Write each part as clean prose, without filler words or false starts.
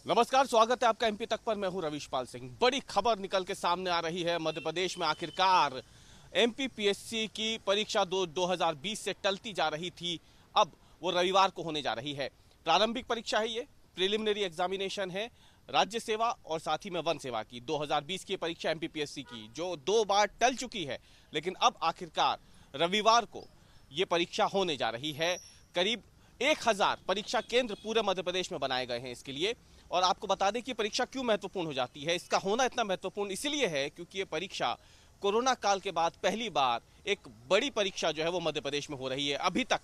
नमस्कार, स्वागत है आपका एमपी तक पर। मैं हूं रविशपाल सिंह। बड़ी खबर निकल के सामने आ रही है। मध्य प्रदेश में आखिरकार एमपीपीएससी की परीक्षा 2020 से टलती जा रही थी, अब वो रविवार को होने जा रही है। प्रारंभिक परीक्षा है, ये प्रिलिमिनरी एग्जामिनेशन है राज्य सेवा और साथ ही में वन सेवा की 2020 की परीक्षा एमपीपीएससी की, जो 2 बार टल चुकी है। लेकिन अब आखिरकार रविवार को ये परीक्षा होने जा रही है। करीब 1000 परीक्षा केंद्र पूरे मध्य प्रदेश में बनाए गए हैं इसके लिए। और आपको बता दें कि परीक्षा क्यों महत्वपूर्ण हो जाती है। इसका होना इतना महत्वपूर्ण इसलिए है क्योंकि ये परीक्षा कोरोना काल के बाद पहली बार एक बड़ी परीक्षा जो है वो मध्य प्रदेश में हो रही है। अभी तक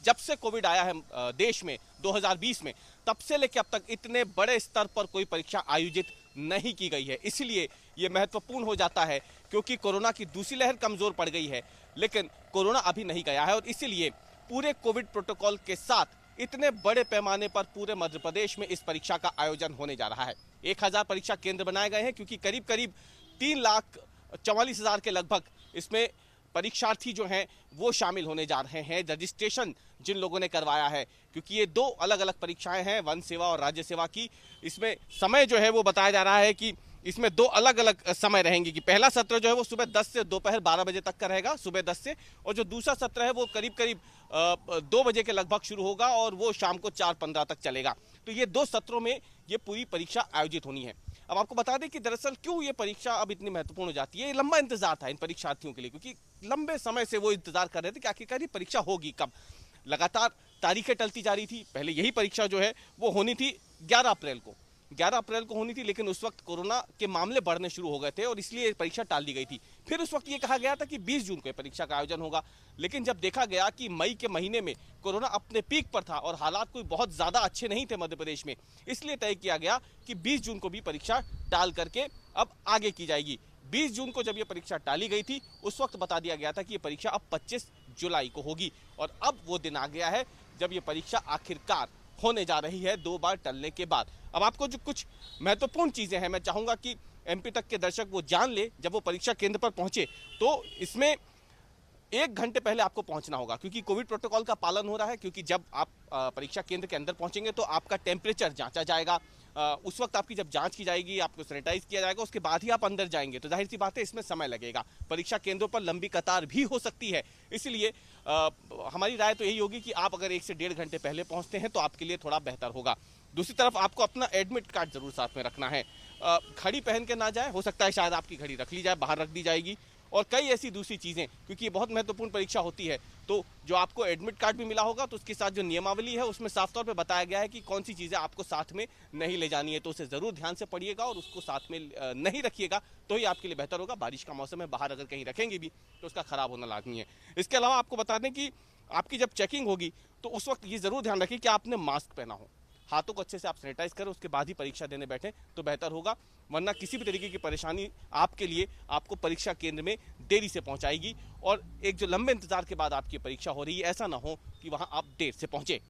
जब से कोविड आया है देश में 2020 में, तब से लेकर अब तक इतने बड़े स्तर पर कोई परीक्षा आयोजित नहीं की गई है। इसलिए ये महत्वपूर्ण हो जाता है क्योंकि कोरोना की दूसरी लहर कमजोर पड़ गई है, लेकिन कोरोना अभी नहीं गया है। और इसीलिए पूरे कोविड प्रोटोकॉल के साथ इतने बड़े पैमाने पर पूरे मध्य प्रदेश में इस परीक्षा का आयोजन होने जा रहा है। 1000 परीक्षा केंद्र बनाए गए हैं क्योंकि करीब करीब 3,44,000 के लगभग इसमें परीक्षार्थी जो हैं वो शामिल होने जा रहे हैं। रजिस्ट्रेशन जिन लोगों ने करवाया है, क्योंकि ये 2 अलग अलग परीक्षाएं हैं, वन सेवा और राज्य सेवा की। इसमें समय जो है वो बताया जा रहा है कि इसमें 2 अलग अलग समय रहेंगे कि पहला सत्र जो है वो सुबह 10 से दोपहर 12 बजे तक का रहेगा, सुबह 10 से। और जो दूसरा सत्र है वो करीब करीब 2 बजे के लगभग शुरू होगा और वो शाम को 4:15 तक चलेगा। तो ये 2 सत्रों में ये पूरी परीक्षा आयोजित होनी है। अब आपको बता दें कि दरअसल क्यों ये परीक्षा अब इतनी महत्वपूर्ण हो जाती है। ये लंबा इंतजार था इन परीक्षार्थियों के लिए, क्योंकि लंबे समय से वो इंतजार कर रहे थे कि आखिरकार ये परीक्षा होगी कब। लगातार तारीखें टलती जा रही थी। पहले यही परीक्षा जो है वो होनी थी 11 अप्रैल को 11 अप्रैल को होनी थी, लेकिन उस वक्त कोरोना के मामले बढ़ने शुरू हो गए थे और इसलिए परीक्षा टाल दी गई थी। फिर उस वक्त ये कहा गया था कि 20 जून को परीक्षा का आयोजन होगा, लेकिन जब देखा गया कि मई के महीने में कोरोना अपने पीक पर था और हालात कोई बहुत ज्यादा अच्छे नहीं थे मध्य प्रदेश में, इसलिए तय किया गया कि 20 जून को भी परीक्षा टाल करके अब आगे की जाएगी। 20 जून को जब ये परीक्षा टाली गई थी, उस वक्त बता दिया गया था कि ये परीक्षा अब 25 जुलाई को होगी। और अब वो दिन आ गया है जब ये परीक्षा आखिरकार होने जा रही है 2 बार टलने के बाद। अब आपको जो कुछ महत्वपूर्ण चीजें हैं, मैं चाहूंगा कि एमपी तक के दर्शक वो जान ले। जब वो परीक्षा केंद्र पर पहुंचे तो इसमें 1 घंटे पहले आपको पहुंचना होगा, क्योंकि कोविड प्रोटोकॉल का पालन हो रहा है। क्योंकि जब आप परीक्षा केंद्र के अंदर पहुंचेंगे तो आपका टेम्परेचर जांचा जाएगा। उस वक्त आपकी जब जांच की जाएगी, आपको सैनिटाइज किया जाएगा, उसके बाद ही आप अंदर जाएंगे। तो जाहिर सी बात है इसमें समय लगेगा। परीक्षा केंद्रों पर लंबी कतार भी हो सकती है। इसलिए हमारी राय तो यही होगी कि आप अगर 1 से 1.5 घंटे पहले पहुंचते हैं तो आपके लिए थोड़ा बेहतर होगा। दूसरी तरफ आपको अपना एडमिट कार्ड जरूर साथ में रखना है। घड़ी पहन के ना जाए, हो सकता है शायद आपकी घड़ी रख ली जाए, बाहर रख दी जाएगी। और कई ऐसी दूसरी चीजें, क्योंकि ये बहुत महत्वपूर्ण परीक्षा होती है। तो जो आपको एडमिट कार्ड भी मिला होगा तो उसके साथ जो नियमावली है उसमें साफ तौर पे बताया गया है कि कौन सी चीजें आपको साथ में नहीं ले जानी है। तो उसे जरूर ध्यान से पढ़िएगा और उसको साथ में नहीं रखिएगा तो ही आपके लिए बेहतर होगा। बारिश का मौसम है, बाहर अगर कहीं रखेंगे भी तो उसका खराब होना लाजमी है। इसके अलावा आपको बता दें कि आपकी जब चेकिंग होगी तो उस वक्त ये जरूर ध्यान रखिए कि आपने मास्क पहना हो, हाथों को अच्छे से आप सैनिटाइज करें, उसके बाद ही परीक्षा देने बैठें तो बेहतर होगा। वरना किसी भी तरीके की परेशानी आपके लिए आपको परीक्षा केंद्र में देरी से पहुंचाएगी और एक जो लंबे इंतजार के बाद आपकी परीक्षा हो रही है, ऐसा ना हो कि वहां आप देर से पहुंचे।